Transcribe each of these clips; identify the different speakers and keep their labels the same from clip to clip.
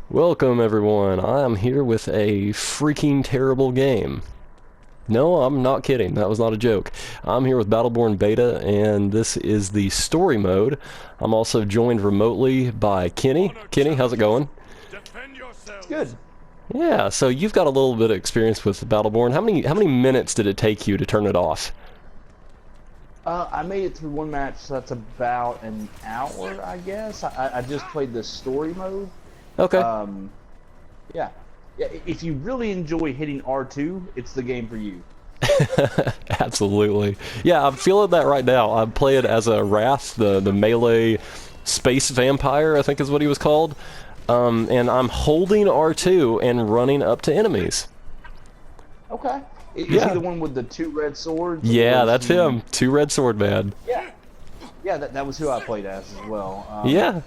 Speaker 1: Welcome everyone, I am here with a freaking terrible game. No, I'm not kidding, that was not a joke. I'm here with Battleborn Beta, and this is the story mode. I'm also joined remotely by Kenny. Kenny, how's it going?
Speaker 2: It's good.
Speaker 1: Yeah, so you've got a little bit of experience with Battleborn. How many minutes did it take you to turn it off?
Speaker 2: I made it through one match, so that's about an hour, I guess. I just played the story mode.
Speaker 1: Okay.
Speaker 2: Um, yeah. Yeah, if you really enjoy hitting R2, it's the game for you.
Speaker 1: Absolutely. Yeah, I'm feeling that right now. I play it as a Wrath, the melee space vampire, I think is what he was called. And I'm holding R2 and running up to enemies.
Speaker 2: Okay. Is
Speaker 1: Yeah.
Speaker 2: he the one with the two red swords?
Speaker 1: Yeah,
Speaker 2: Or is
Speaker 1: that's
Speaker 2: he-
Speaker 1: him. Two Red Sword Man.
Speaker 2: Yeah. Yeah, that was who I played as well.
Speaker 1: Yeah.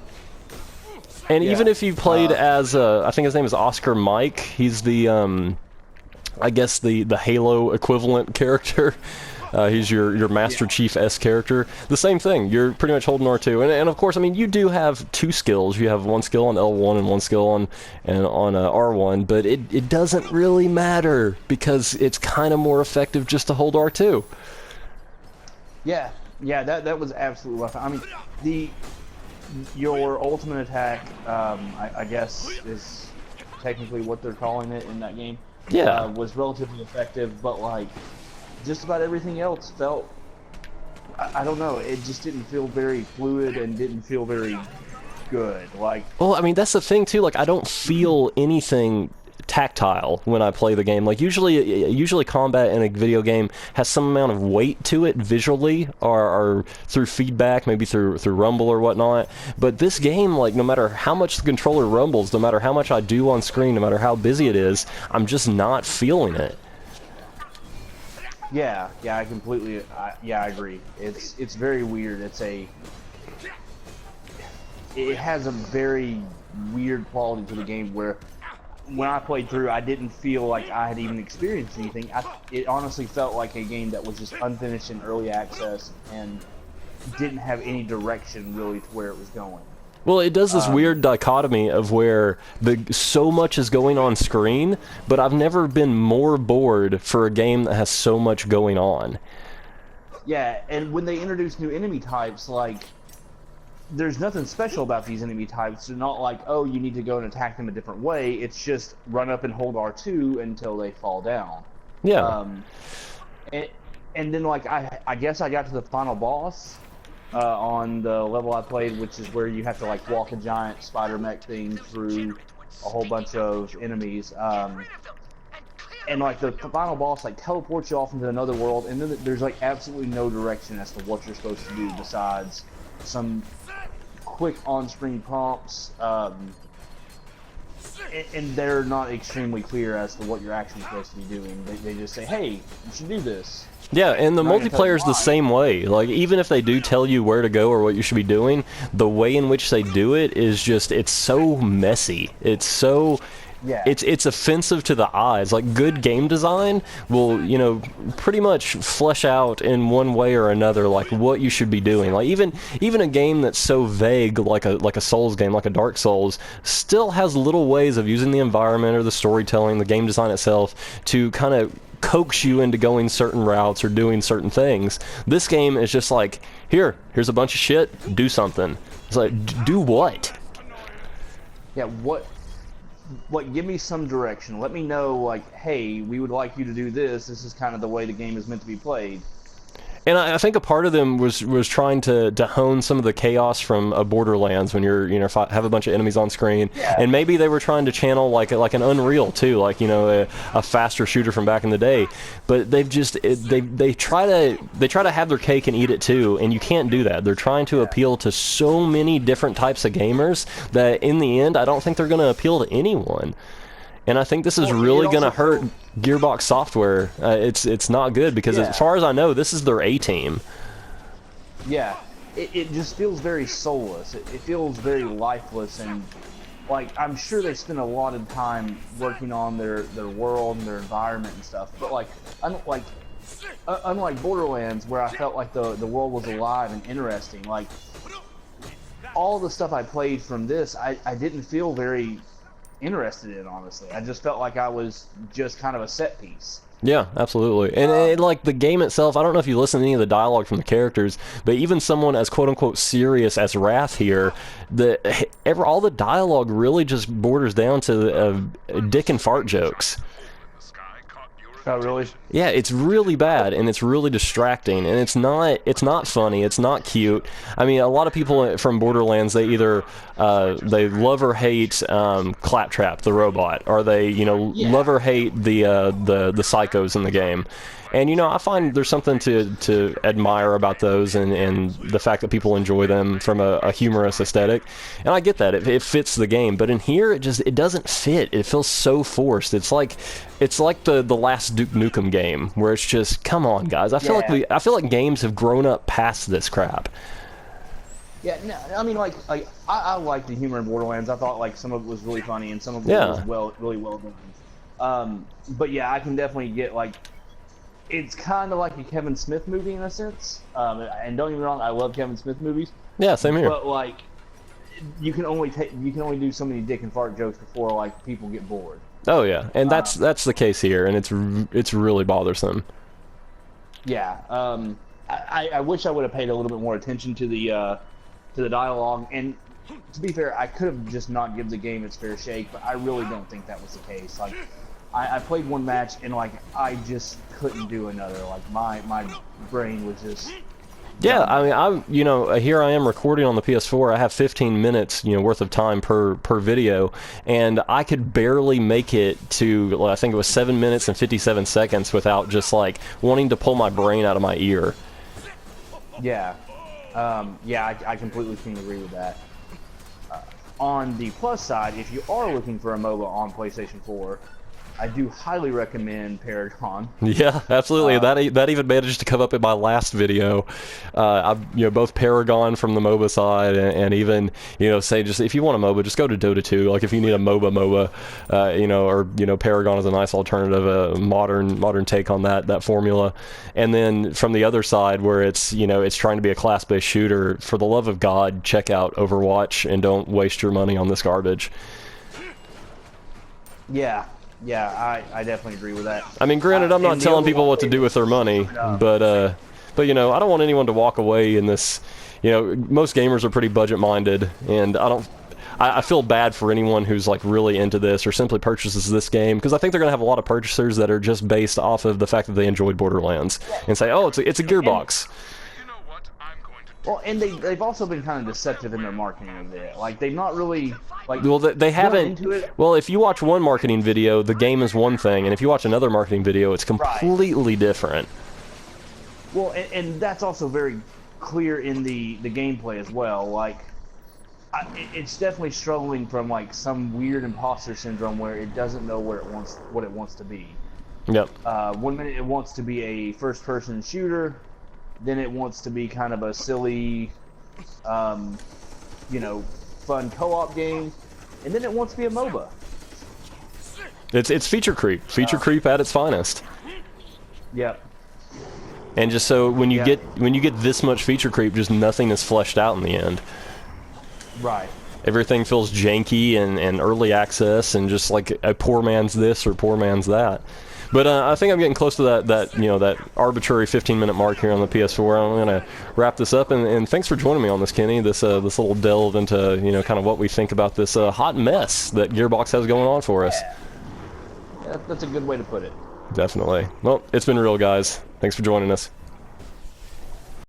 Speaker 1: And
Speaker 2: Yeah.
Speaker 1: even if you played as, I think his name is Oscar Mike, he's the, I guess the Halo equivalent character. He's your Master Chief S character. The same thing. You're pretty much holding R2, and of course, I mean, you do have two skills. You have one skill on L1 and one skill on R1, but it doesn't really matter because it's kind of more effective just to hold R2.
Speaker 2: Yeah, that was absolutely rough. I mean, your ultimate attack, I guess, is technically what they're calling it in that game.
Speaker 1: Yeah.
Speaker 2: Was relatively effective, but like just about everything else felt. I don't know. It just didn't feel very fluid and didn't feel very good. Like,
Speaker 1: Well, I mean, that's the thing too. Like, I don't feel anything tactile when I play the game. Like, usually combat in a video game has some amount of weight to it visually, or through feedback, maybe through rumble or whatnot. But this game, like, no matter how much the controller rumbles, no matter how much I do on screen, no matter how busy it is, I'm just not feeling it.
Speaker 2: yeah, I completely, I agree. It's very weird. It has a very weird quality to the game where when I played through, I didn't feel like I had even experienced anything. It honestly felt like a game that was just unfinished in early access and didn't have any direction really to where it was going.
Speaker 1: Well, it does this weird dichotomy of where so much is going on screen, but I've never been more bored for a game that has so much going on.
Speaker 2: Yeah, and when they introduce new enemy types, like, there's nothing special about these enemy types. They're not like, oh, you need to go and attack them a different way. It's just run up and hold R2 until they fall down.
Speaker 1: Yeah.
Speaker 2: And then, like, I guess I got to the final boss on the level I played, which is where you have to, like, walk a giant spider mech thing through a whole bunch of enemies. And, like, the final boss, like, teleports you off into another world, and then there's, like, absolutely no direction as to what you're supposed to do besides some quick on-screen prompts, and they're not extremely clear as to what you're actually supposed to be doing. They just say, hey, you should do this.
Speaker 1: Yeah, and the
Speaker 2: Not gonna tell you
Speaker 1: multiplayer's the
Speaker 2: why.
Speaker 1: same way. Like, even if they do tell you where to go or what you should be doing, the way in which they do it is just, it's so messy. It's so...
Speaker 2: Yeah.
Speaker 1: It's offensive to the eyes. Like, good game design will, pretty much flesh out in one way or another, like, what you should be doing. Like, even a game that's so vague, like a Souls game, like a Dark Souls, still has little ways of using the environment or the storytelling, the game design itself, to kind of coax you into going certain routes or doing certain things. This game is just like, here's a bunch of shit, do something. It's like, do what?
Speaker 2: Yeah, what... Like, give me some direction. Let me know, like, hey, we would like you to do this. This is kind of the way the game is meant to be played.
Speaker 1: And I think a part of them was trying to hone some of the chaos from Borderlands when you're have a bunch of enemies on screen,
Speaker 2: Yeah.
Speaker 1: and maybe they were trying to channel like an Unreal too, like a faster shooter from back in the day. But they've just they try to have their cake and eat it too, and you can't do that. They're trying to appeal to so many different types of gamers that in the end, I don't think they're going to appeal to anyone. And I think this is
Speaker 2: Well,
Speaker 1: really
Speaker 2: it
Speaker 1: going to
Speaker 2: also
Speaker 1: hurt Gearbox Software. It's not good because
Speaker 2: Yeah.
Speaker 1: as far as I know, this is their A team.
Speaker 2: Yeah, it just feels very soulless. It feels very lifeless, and, like, I'm sure they spend a lot of time working on their world and their environment and stuff, but, like, unlike Borderlands, where I felt like the world was alive and interesting, like, all the stuff I played from this, I didn't feel very interested in. Honestly, I just felt like I was just kind of a set piece.
Speaker 1: Yeah, absolutely. And like the game itself, I don't know if you listen to any of the dialogue from the characters, but even someone as quote unquote serious as Wrath here, all the dialogue really just borders down to dick and fart jokes.
Speaker 2: Oh, really?
Speaker 1: Yeah, it's really bad and it's really distracting, and it's not funny, it's not cute. I mean, a lot of people from Borderlands, they either they love or hate Claptrap the robot, or they love or hate the psychos in the game. And I find there's something to admire about those, and the fact that people enjoy them from a humorous aesthetic. And I get that it fits the game, but in here it doesn't fit. It feels so forced. It's like the last Duke Nukem game, where it's just, come on guys. I feel like games have grown up past this crap.
Speaker 2: Yeah, no, I mean, I like the humor in Borderlands. I thought like some of it was really funny and some of it was really well done. But yeah, I can definitely get like, it's kind of like a Kevin Smith movie in a sense. And don't get me wrong, I love Kevin Smith movies.
Speaker 1: Yeah, same here.
Speaker 2: But like, you can only do so many dick and fart jokes before like people get bored.
Speaker 1: Oh yeah, and that's the case here, and it's really bothersome.
Speaker 2: Yeah, I wish I would have paid a little bit more attention to the dialogue. And to be fair, I could have just not given the game its fair shake, but I really don't think that was the case. Like, I played one match and like I just couldn't do another. Like my brain was just.
Speaker 1: Yeah, I mean, here I am recording on the PS4. I have 15 minutes, worth of time per video, and I could barely make it to, I think it was 7 minutes and 57 seconds without just like wanting to pull my brain out of my ear.
Speaker 2: Yeah, I completely can agree with that. On the plus side, if you are looking for a MOBA on PlayStation 4, I do highly recommend Paragon.
Speaker 1: Yeah, absolutely. That even managed to come up in my last video. Both Paragon from the MOBA side, and even say, just if you want a MOBA, just go to Dota 2. Like if you need a MOBA, or Paragon is a nice alternative, a modern take on that formula. And then from the other side, where it's it's trying to be a class-based shooter, for the love of God, check out Overwatch and don't waste your money on this garbage.
Speaker 2: Yeah, I definitely agree with that.
Speaker 1: I mean, granted, I'm not telling people what to do with their money, but I don't want anyone to walk away in this. Most gamers are pretty budget-minded, and I feel bad for anyone who's like really into this or simply purchases this game, because I think they're gonna have a lot of purchasers that are just based off of the fact that they enjoyed Borderlands and say, oh, it's a Gearbox.
Speaker 2: Well, and they've also been kind of deceptive in their marketing of it. Like, they've not really, like...
Speaker 1: Well, they haven't... Well, if you watch one marketing video, the game is one thing, and if you watch another marketing video, it's completely different.
Speaker 2: Well, and that's also very clear in the gameplay as well. Like, it's definitely struggling from, like, some weird imposter syndrome where it doesn't know what it wants to be.
Speaker 1: Yep.
Speaker 2: 1 minute it wants to be a first-person shooter, then it wants to be kind of a silly, fun co-op game, and then it wants to be a MOBA.
Speaker 1: It's feature creep. Feature creep at its finest.
Speaker 2: Yep.
Speaker 1: And just so when you get this much feature creep, just nothing is fleshed out in the end.
Speaker 2: Right.
Speaker 1: Everything feels janky and early access, and just like a poor man's this or poor man's that. But I think I'm getting close to that arbitrary 15-minute mark here on the PS4. I'm going to wrap this up, and thanks for joining me on this, Kenny. This little delve into kind of what we think about this hot mess that Gearbox has going on for us.
Speaker 2: Yeah, that's a good way to put it.
Speaker 1: Definitely. Well, it's been real, guys. Thanks for joining us.